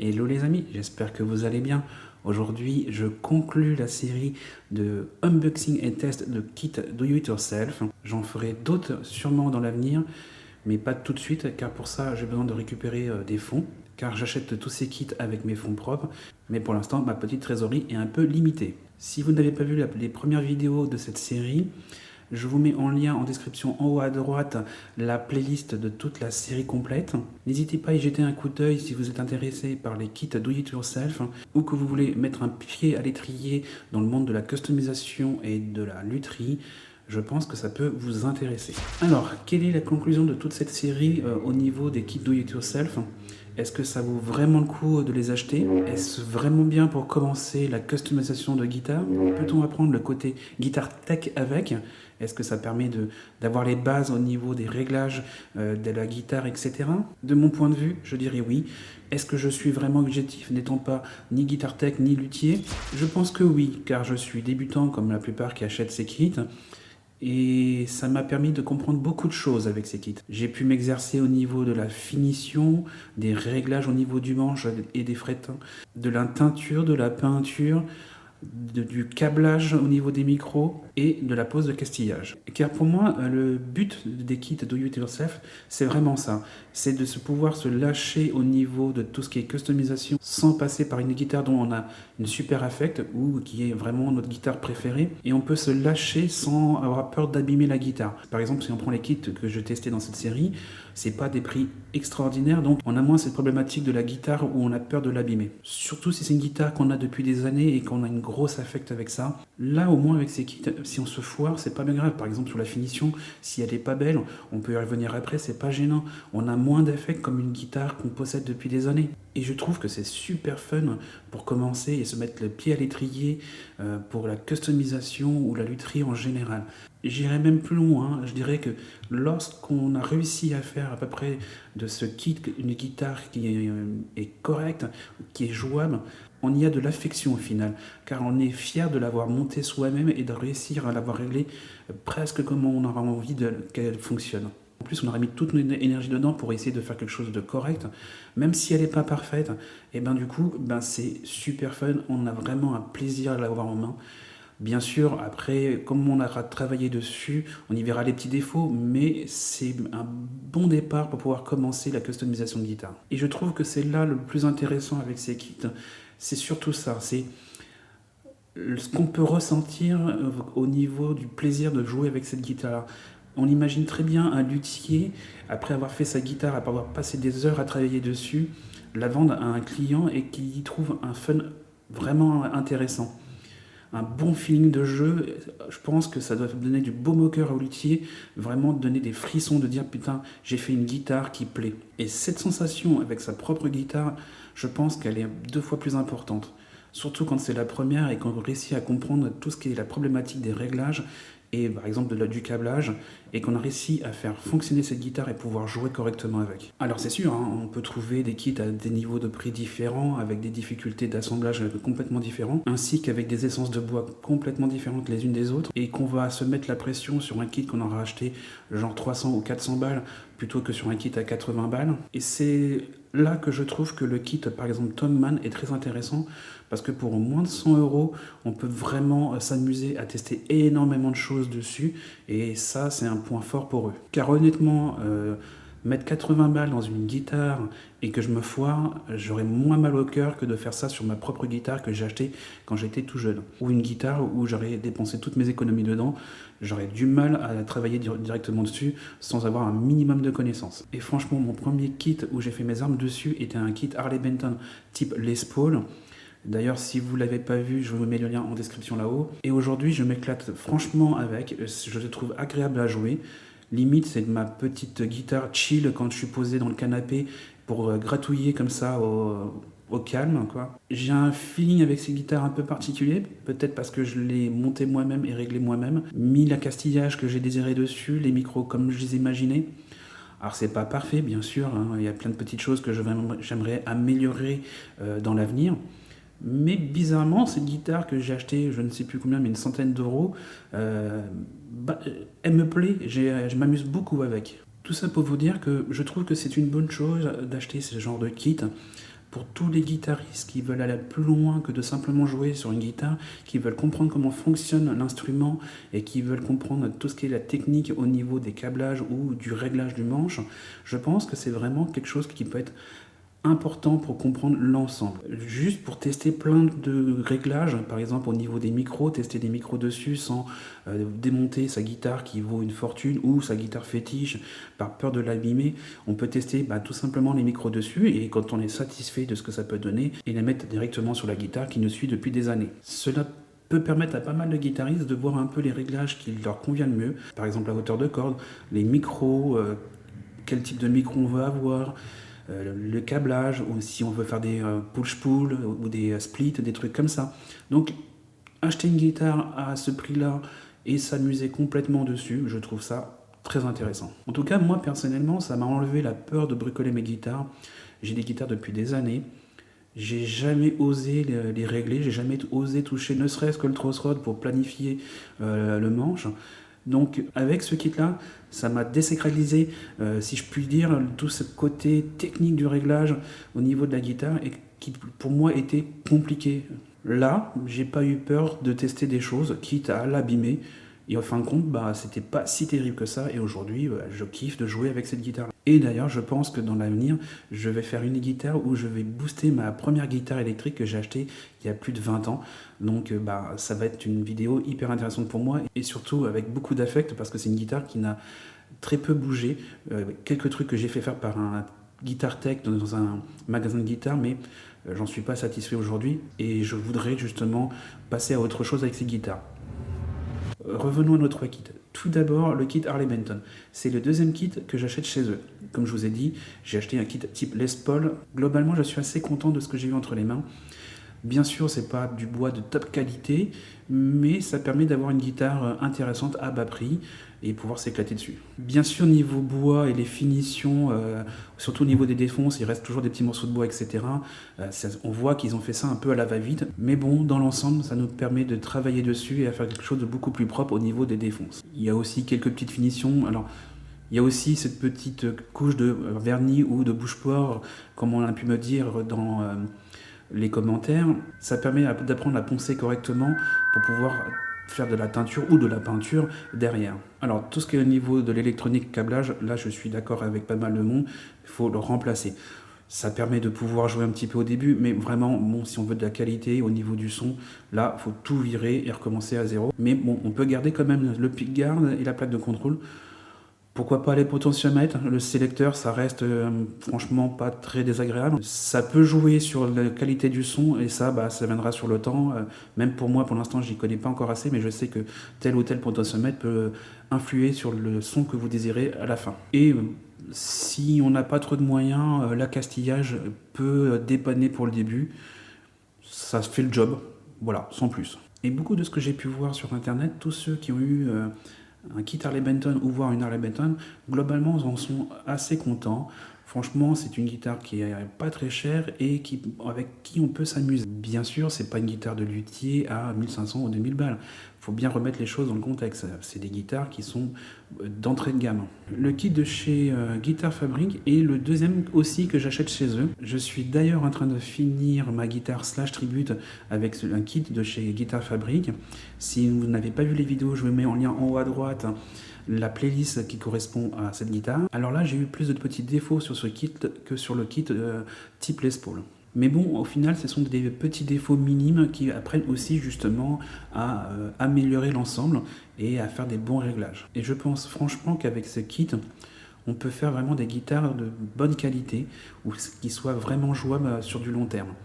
Hello les amis, j'espère que vous allez bien. Aujourd'hui, je conclus la série de unboxing et test de kits Do It Yourself. J'en ferai d'autres sûrement dans l'avenir, mais pas tout de suite, car pour ça, j'ai besoin de récupérer des fonds, car j'achète tous ces kits avec mes fonds propres, mais pour l'instant, ma petite trésorerie est un peu limitée. Si vous n'avez pas vu les premières vidéos de cette série, je vous mets en lien en description en haut à droite la playlist de toute la série complète. N'hésitez pas à y jeter un coup d'œil si vous êtes intéressé par les kits Do It Yourself ou que vous voulez mettre un pied à l'étrier dans le monde de la customisation et de la lutherie. Je pense que ça peut vous intéresser. Alors, quelle est la conclusion de toute cette série au niveau des kits Do It Yourself ? Est-ce que ça vaut vraiment le coup de les acheter? Est-ce vraiment bien pour commencer la customisation de guitare? Peut-on apprendre le côté guitare tech avec? Est-ce que ça permet d'avoir les bases au niveau des réglages de la guitare, etc. De mon point de vue, je dirais oui. Est-ce que je suis vraiment objectif n'étant pas ni guitare tech ni luthier? Je pense que oui, car je suis débutant comme la plupart qui achètent ces kits. Et ça m'a permis de comprendre beaucoup de choses avec ces kits. J'ai pu m'exercer au niveau de la finition, des réglages au niveau du manche et des frettins, de la teinture, de la peinture, du câblage au niveau des micros et de la pose de castillage. Car pour moi, le but des kits Do It Yourself, c'est vraiment ça. C'est de pouvoir se lâcher au niveau de tout ce qui est customisation sans passer par une guitare dont on a une super affect ou qui est vraiment notre guitare préférée. Et on peut se lâcher sans avoir peur d'abîmer la guitare. Par exemple, si on prend les kits que je testais dans cette série, c'est pas des prix extraordinaires, donc on a moins cette problématique de la guitare où on a peur de l'abîmer. Surtout si c'est une guitare qu'on a depuis des années et qu'on a une grosse affect avec ça. Là, au moins avec ces kits, si on se foire, c'est pas bien grave. Par exemple, sur la finition, si elle est pas belle, on peut y revenir après, c'est pas gênant. On a moins d'affect comme une guitare qu'on possède depuis des années. Et je trouve que c'est super fun pour commencer et se mettre le pied à l'étrier pour la customisation ou la lutherie en général. J'irais même plus loin, je dirais que lorsqu'on a réussi à faire à peu près de ce kit une guitare qui est correcte, qui est jouable, on y a de l'affection au final, car on est fier de l'avoir montée soi-même et de réussir à l'avoir réglée presque comme on aura envie qu'elle fonctionne. En plus, on aura mis toute notre énergie dedans pour essayer de faire quelque chose de correct, même si elle n'est pas parfaite. Et ben du coup, c'est super fun. On a vraiment un plaisir à l'avoir en main. Bien sûr, après, comme on aura travaillé dessus, on y verra les petits défauts, mais c'est un bon départ pour pouvoir commencer la customisation de guitare. Et je trouve que c'est là le plus intéressant avec ces kits. C'est surtout ça. C'est ce qu'on peut ressentir au niveau du plaisir de jouer avec cette guitare. On imagine très bien un luthier, après avoir fait sa guitare, après avoir passé des heures à travailler dessus, la vendre à un client et qui y trouve un fun vraiment intéressant. Un bon feeling de jeu, je pense que ça doit donner du baume au cœur au luthier, vraiment donner des frissons de dire putain, j'ai fait une guitare qui plaît. Et cette sensation avec sa propre guitare, je pense qu'elle est 2 fois plus importante. Surtout quand c'est la première et qu'on réussit à comprendre tout ce qui est la problématique des réglages et par exemple du câblage, et qu'on a réussi à faire fonctionner cette guitare et pouvoir jouer correctement avec. Alors c'est sûr, on peut trouver des kits à des niveaux de prix différents, avec des difficultés d'assemblage complètement différents, ainsi qu'avec des essences de bois complètement différentes les unes des autres, et qu'on va se mettre la pression sur un kit qu'on aura acheté genre 300 ou 400 balles, plutôt que sur un kit à 80 balles. Et c'est là que je trouve que le kit, par exemple Tom Mann, est très intéressant, parce que pour moins de 100 €, on peut vraiment s'amuser à tester énormément de choses dessus, et ça c'est un point fort pour eux. Car honnêtement, mettre 80 balles dans une guitare et que je me foire, j'aurais moins mal au cœur que de faire ça sur ma propre guitare que j'ai achetée quand j'étais tout jeune. Ou une guitare où j'aurais dépensé toutes mes économies dedans, j'aurais du mal à travailler directement dessus sans avoir un minimum de connaissances. Et franchement, mon premier kit où j'ai fait mes armes dessus était un kit Harley Benton type Les Paul. D'ailleurs, si vous ne l'avez pas vu, je vous mets le lien en description là-haut. Et aujourd'hui, je m'éclate franchement avec, je le trouve agréable à jouer. Limite, c'est ma petite guitare chill quand je suis posé dans le canapé pour gratouiller comme ça au calme, quoi. J'ai un feeling avec ces guitares un peu particulier, peut-être parce que je l'ai monté moi-même et réglé moi-même, mis la castillage que j'ai désiré dessus, les micros comme je les imaginais. Alors c'est pas parfait, bien sûr, il y a plein de petites choses que j'aimerais améliorer dans l'avenir. Mais bizarrement, cette guitare que j'ai achetée, je ne sais plus combien, mais une centaine d'euros, elle me plaît, je m'amuse beaucoup avec. Tout ça pour vous dire que je trouve que c'est une bonne chose d'acheter ce genre de kit pour tous les guitaristes qui veulent aller plus loin que de simplement jouer sur une guitare, qui veulent comprendre comment fonctionne l'instrument et qui veulent comprendre tout ce qui est la technique au niveau des câblages ou du réglage du manche. Je pense que c'est vraiment quelque chose qui peut être important pour comprendre l'ensemble. Juste pour tester plein de réglages, par exemple au niveau des micros, tester des micros dessus sans démonter sa guitare qui vaut une fortune ou sa guitare fétiche par peur de l'abîmer. On peut tester tout simplement les micros dessus et quand on est satisfait de ce que ça peut donner, et les mettre directement sur la guitare qui nous suit depuis des années. Cela peut permettre à pas mal de guitaristes de voir un peu les réglages qui leur conviennent mieux, par exemple la hauteur de corde, les micros, quel type de micro on veut avoir, le câblage, ou si on veut faire des push-pull ou des splits, des trucs comme ça. Donc, acheter une guitare à ce prix-là et s'amuser complètement dessus, je trouve ça très intéressant. En tout cas, moi, personnellement, ça m'a enlevé la peur de bricoler mes guitares. J'ai des guitares depuis des années. J'ai jamais osé les régler, j'ai jamais osé toucher ne serait-ce que le truss rod pour planifier le manche. Donc avec ce kit-là, ça m'a désacralisé, si je puis dire, tout ce côté technique du réglage au niveau de la guitare et qui pour moi était compliqué. Là, j'ai pas eu peur de tester des choses, quitte à l'abîmer. Et en fin de compte, c'était pas si terrible que ça. Et aujourd'hui, je kiffe de jouer avec cette guitare. Et d'ailleurs, je pense que dans l'avenir, je vais faire une guitare où je vais booster ma première guitare électrique que j'ai achetée il y a plus de 20 ans. Donc, ça va être une vidéo hyper intéressante pour moi et surtout avec beaucoup d'affect parce que c'est une guitare qui n'a très peu bougé. Quelques trucs que j'ai fait faire par un Guitar Tech dans un magasin de guitare, mais j'en suis pas satisfait aujourd'hui et je voudrais justement passer à autre chose avec ces guitares. Revenons à nos trois kits. Tout d'abord, le kit Harley Benton. C'est le deuxième kit que j'achète chez eux. Comme je vous ai dit, j'ai acheté un kit type Les Paul. Globalement, je suis assez content de ce que j'ai eu entre les mains. Bien sûr, c'est pas du bois de top qualité, mais ça permet d'avoir une guitare intéressante à bas prix et pouvoir s'éclater dessus. Bien sûr, niveau bois et les finitions, surtout au niveau des défonces, il reste toujours des petits morceaux de bois, etc. On voit qu'ils ont fait ça un peu à la va-vite, mais bon, dans l'ensemble, ça nous permet de travailler dessus et à faire quelque chose de beaucoup plus propre au niveau des défonces. Il y a aussi quelques petites finitions. Alors, il y a aussi cette petite couche de vernis ou de bouche-poire, comme on a pu me dire dans les commentaires. Ça permet d'apprendre à poncer correctement pour pouvoir faire de la teinture ou de la peinture derrière. Alors tout ce qui est au niveau de l'électronique câblage, là je suis d'accord avec pas mal de monde, il faut le remplacer. Ça permet de pouvoir jouer un petit peu au début, mais vraiment, si on veut de la qualité au niveau du son, là, il faut tout virer et recommencer à zéro. Mais bon, on peut garder quand même le pickguard et la plaque de contrôle. Pourquoi pas les potentiomètres? Le sélecteur, ça reste franchement pas très désagréable. Ça peut jouer sur la qualité du son et ça viendra sur le temps. Même pour moi, pour l'instant, j'y connais pas encore assez, mais je sais que tel ou tel potentiomètre peut influer sur le son que vous désirez à la fin. Et si on n'a pas trop de moyens, l'accastillage peut dépanner pour le début. Ça fait le job, voilà, sans plus. Et beaucoup de ce que j'ai pu voir sur Internet, tous ceux qui ont eu un kit Harley Benton ou voir une Harley Benton, globalement, ils en sont assez contents. Franchement, c'est une guitare qui est pas très chère et avec qui on peut s'amuser. Bien sûr, c'est pas une guitare de luthier à 1500 ou 2000 balles. Faut bien remettre les choses dans le contexte. C'est des guitares qui sont d'entrée de gamme. Le kit de chez Guitar Fabric est le deuxième aussi que j'achète chez eux. Je suis d'ailleurs en train de finir ma guitare slash tribute avec un kit de chez Guitar Fabric. Si vous n'avez pas vu les vidéos, je vous mets en lien en haut à droite la playlist qui correspond à cette guitare. Alors là, j'ai eu plus de petits défauts sur ce kit que sur le kit type Les Paul. Mais bon, au final, ce sont des petits défauts minimes qui apprennent aussi justement à améliorer l'ensemble et à faire des bons réglages. Et je pense franchement qu'avec ce kit, on peut faire vraiment des guitares de bonne qualité ou qui soient vraiment jouables sur du long terme.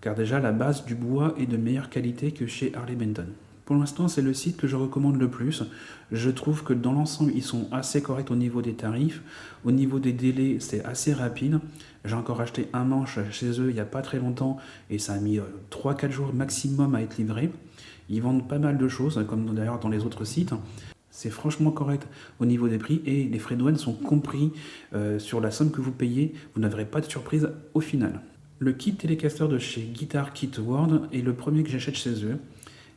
Car déjà, la base du bois est de meilleure qualité que chez Harley Benton. Pour l'instant, c'est le site que je recommande le plus. Je trouve que dans l'ensemble, ils sont assez corrects au niveau des tarifs. Au niveau des délais, c'est assez rapide. J'ai encore acheté un manche chez eux il n'y a pas très longtemps et ça a mis 3-4 jours maximum à être livré. Ils vendent pas mal de choses, comme d'ailleurs dans les autres sites. C'est franchement correct au niveau des prix et les frais de douane sont compris sur la somme que vous payez. Vous n'aurez pas de surprise au final. Le kit Telecaster de chez Guitar Kit World est le premier que j'achète chez eux.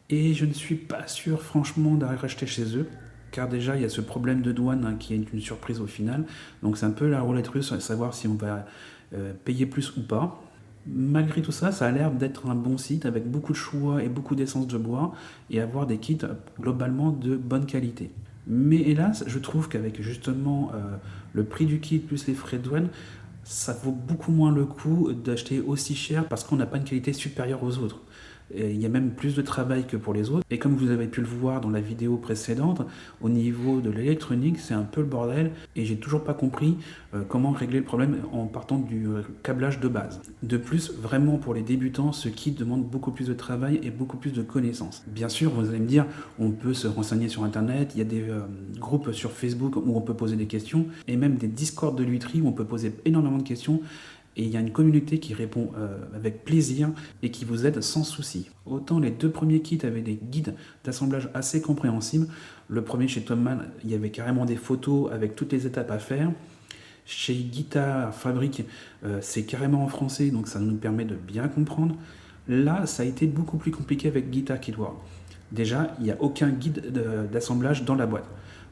Et je ne suis pas sûr franchement d'aller racheter chez eux, car déjà il y a ce problème de douane qui est une surprise au final. Donc c'est un peu la roulette russe à savoir si on va payer plus ou pas. Malgré tout ça, ça a l'air d'être un bon site avec beaucoup de choix et beaucoup d'essence de bois et avoir des kits globalement de bonne qualité. Mais hélas, je trouve qu'avec justement le prix du kit plus les frais de douane, ça vaut beaucoup moins le coup d'acheter aussi cher parce qu'on n'a pas une qualité supérieure aux autres. Et il y a même plus de travail que pour les autres. Et comme vous avez pu le voir dans la vidéo précédente, au niveau de l'électronique, c'est un peu le bordel. Et j'ai toujours pas compris comment régler le problème en partant du câblage de base. De plus, vraiment pour les débutants, ce kit demande beaucoup plus de travail et beaucoup plus de connaissances. Bien sûr, vous allez me dire, on peut se renseigner sur Internet, il y a des groupes sur Facebook où on peut poser des questions, et même des Discord de Lutherie où on peut poser énormément de questions. Et il y a une communauté qui répond avec plaisir et qui vous aide sans souci. Autant les 2 premiers kits avaient des guides d'assemblage assez compréhensibles. Le premier chez Tomman, il y avait carrément des photos avec toutes les étapes à faire. Chez Guitar Fabrique, c'est carrément en français, donc ça nous permet de bien comprendre. Là, ça a été beaucoup plus compliqué avec Guitar Keyboard. Déjà, il n'y a aucun guide d'assemblage dans la boîte.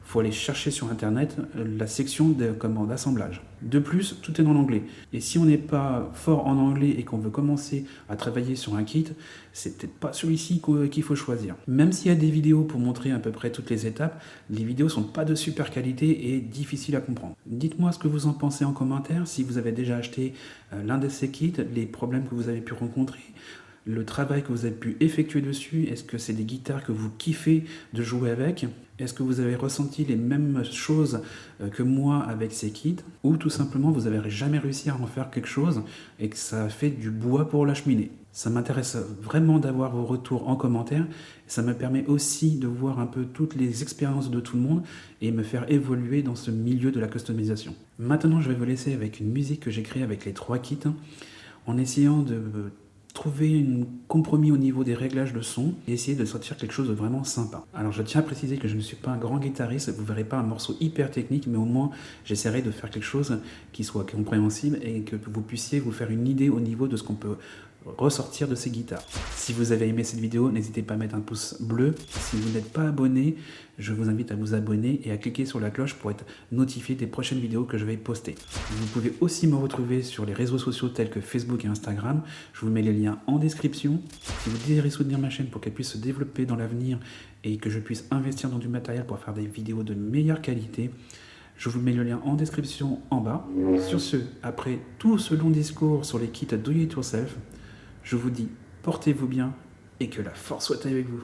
Il faut aller chercher sur internet la section d'assemblage. De plus, tout est en anglais. Et si on n'est pas fort en anglais et qu'on veut commencer à travailler sur un kit, c'est peut-être pas celui-ci qu'il faut choisir. Même s'il y a des vidéos pour montrer à peu près toutes les étapes, les vidéos sont pas de super qualité et difficiles à comprendre. Dites-moi ce que vous en pensez en commentaire, si vous avez déjà acheté l'un de ces kits, les problèmes que vous avez pu rencontrer, le travail que vous avez pu effectuer dessus, est-ce que c'est des guitares que vous kiffez de jouer avec? Est-ce que vous avez ressenti les mêmes choses que moi avec ces kits? Ou tout simplement vous n'avez jamais réussi à en faire quelque chose et que ça a fait du bois pour la cheminée? Ça m'intéresse vraiment d'avoir vos retours en commentaire. Ça me permet aussi de voir un peu toutes les expériences de tout le monde et me faire évoluer dans ce milieu de la customisation. Maintenant, je vais vous laisser avec une musique que j'ai créée avec les 3 kits en essayant de trouver un compromis au niveau des réglages de son et essayer de sortir quelque chose de vraiment sympa. Alors je tiens à préciser que je ne suis pas un grand guitariste, vous verrez pas un morceau hyper technique, mais au moins j'essaierai de faire quelque chose qui soit compréhensible et que vous puissiez vous faire une idée au niveau de ce qu'on peut ressortir de ces guitares. Si vous avez aimé cette vidéo, n'hésitez pas à mettre un pouce bleu. Si vous n'êtes pas abonné, je vous invite à vous abonner et à cliquer sur la cloche pour être notifié des prochaines vidéos que je vais poster. Vous pouvez aussi me retrouver sur les réseaux sociaux tels que Facebook et Instagram. Je vous mets les liens en description. Si vous désirez soutenir ma chaîne pour qu'elle puisse se développer dans l'avenir et que je puisse investir dans du matériel pour faire des vidéos de meilleure qualité, je vous mets le lien en description en bas. Sur ce, après tout ce long discours sur les kits Do It Yourself, je vous dis portez-vous bien et que la force soit avec vous.